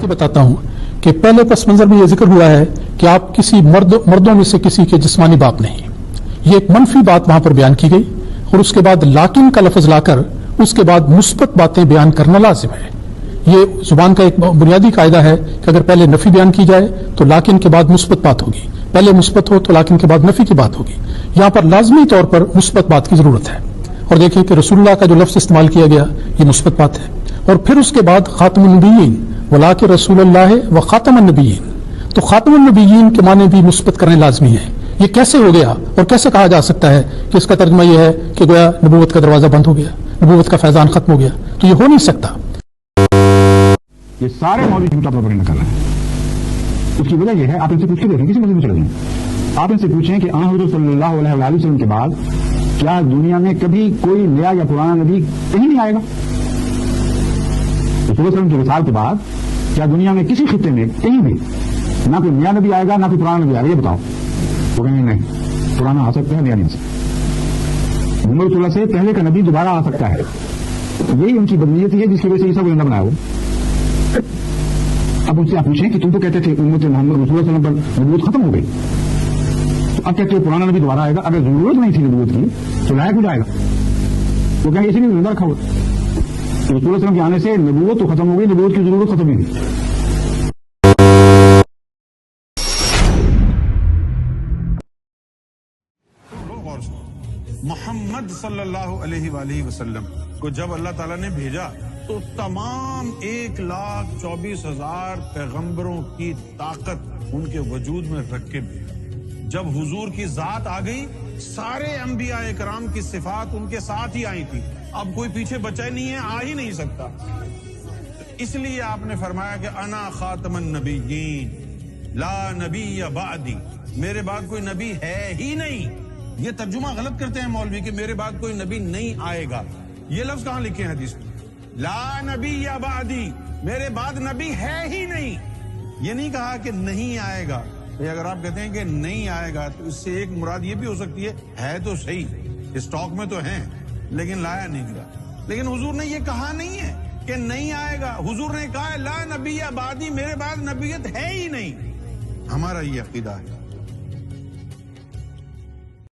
ये बताता हूं कि पहले पस मंजर में यह जिक्र हुआ है कि आप किसी मर्दों में से किसी के जिस्मानी बाप नहीं। ये एक मनफी बात वहां पर बयान की गई और उसके बाद लाकिन का लफ्ज लाकर उसके बाद मुस्बत बातें बयान करना लाजिम है। ये जुबान का एक बुनियादी कायदा है कि अगर पहले नफी बयान की जाए तो लाकिन के बाद मुस्बत बात होगी, पहले मुस्बत हो तो लाकिन के बाद नफी की बात होगी। यहां पर लाजमी तौर पर मुस्बत बात की जरूरत है। और देखिए कि रसूलुल्लाह का जो लफ्ज इस्तेमाल किया गया ये मुस्बत बात है। और फिर उसके बाद खातमुन नबीयीन वलाकि रसूलुल्लाह व खातमुन नबीयीन, तो खातमुन नबीयीन के माने भी मुस्बत करने लाजमी है। ये कैसे हो गया और कैसे कहा जा सकता है कि इसका तर्जुमा यह है कि गोया नबूवत का दरवाजा बंद हो गया, नबूवत का फैजान खत्म हो गया? तो ये हो नहीं सकता। ये सारे मौलवी झूठा प्रोपेगेंडा कर रहे हैं। उसकी वजह यह है, आप इनसे पूछ के देखें, किसी मस्जिद में चले जाएं, आप इनसे पूछें कि हुज़ूर सल्लल्लाहु अलैहि वसल्लम के बाद क्या दुनिया में कभी कोई नया या पुराना नबी कहीं नहीं आएगा? रसूल सल्लल्लाहु के विसाल के बाद क्या दुनिया में किसी खित्ते में कहीं भी ना कोई नया नबी आएगा ना कोई पुराना नबी आएगा? ये बताओ। वो कहेंगे नहीं, पुराना आ सकता है, नया नहीं आ सकता। मोहम्मद रसूलुल्लाह से पहले का नबी दोबारा आ सकता है। यही उनकी बदनीयत है जिसकी वजह से ईसा को जिंदा बनाया हो। अब उनसे आप पूछें कि तुम तो कहते थे उम्मत मोहम्मद रसूलुल्लाह सल्लल्लाहु अलैहि वसल्लम पर नबूवत खत्म हो गई, तो अब कहते हो पुराना नबी दोबारा आएगा। अगर जरूरत नहीं थी नबूवत की तो लाया क्यों जाएगा? वो कहेंगे इसी ने जिंदा रखा हुआ। रसूलुल्लाह सल्लल्लाहु अलैहि वसल्लम के आने से नबूवत तो खत्म हो गई, नबूवत की जरूरत खत्म नहीं हुई। मोहम्मद सल्लल्लाहु अलैहि वसल्लम को जब अल्लाह ताला ने भेजा तो तमाम 1,24,000 पैगंबरों की ताकत उनके वजूद में रख के भेजा। जब हुजूर की जात आ गई, सारे अंबिया इकराम की सिफात उनके साथ ही आई थी। अब कोई पीछे बचा ही नहीं है, आ ही नहीं सकता। इसलिए आपने फरमाया कि अना खातमन नबीयीन ला नबी बादी, मेरे बाद कोई नबी है ही नहीं। ये तर्जुमा गलत करते हैं मौलवी कि मेरे बाद कोई नबी नहीं आएगा। ये लफ्ज कहां लिखे हैं हदीस में? ला नबी या बादी, मेरे बाद नबी है ही नहीं। ये नहीं कहा कि नहीं आएगा। तो अगर आप कहते हैं कि नहीं आएगा तो इससे एक मुराद ये भी हो सकती है तो सही, स्टॉक में तो है लेकिन लाया नहीं गया। लेकिन हुजूर ने ये कहा नहीं है कि नहीं आएगा। हुजूर ने कहा ला नबी या बादी, मेरे बाद नबीयत है ही नहीं। हमारा ये अकीदा है।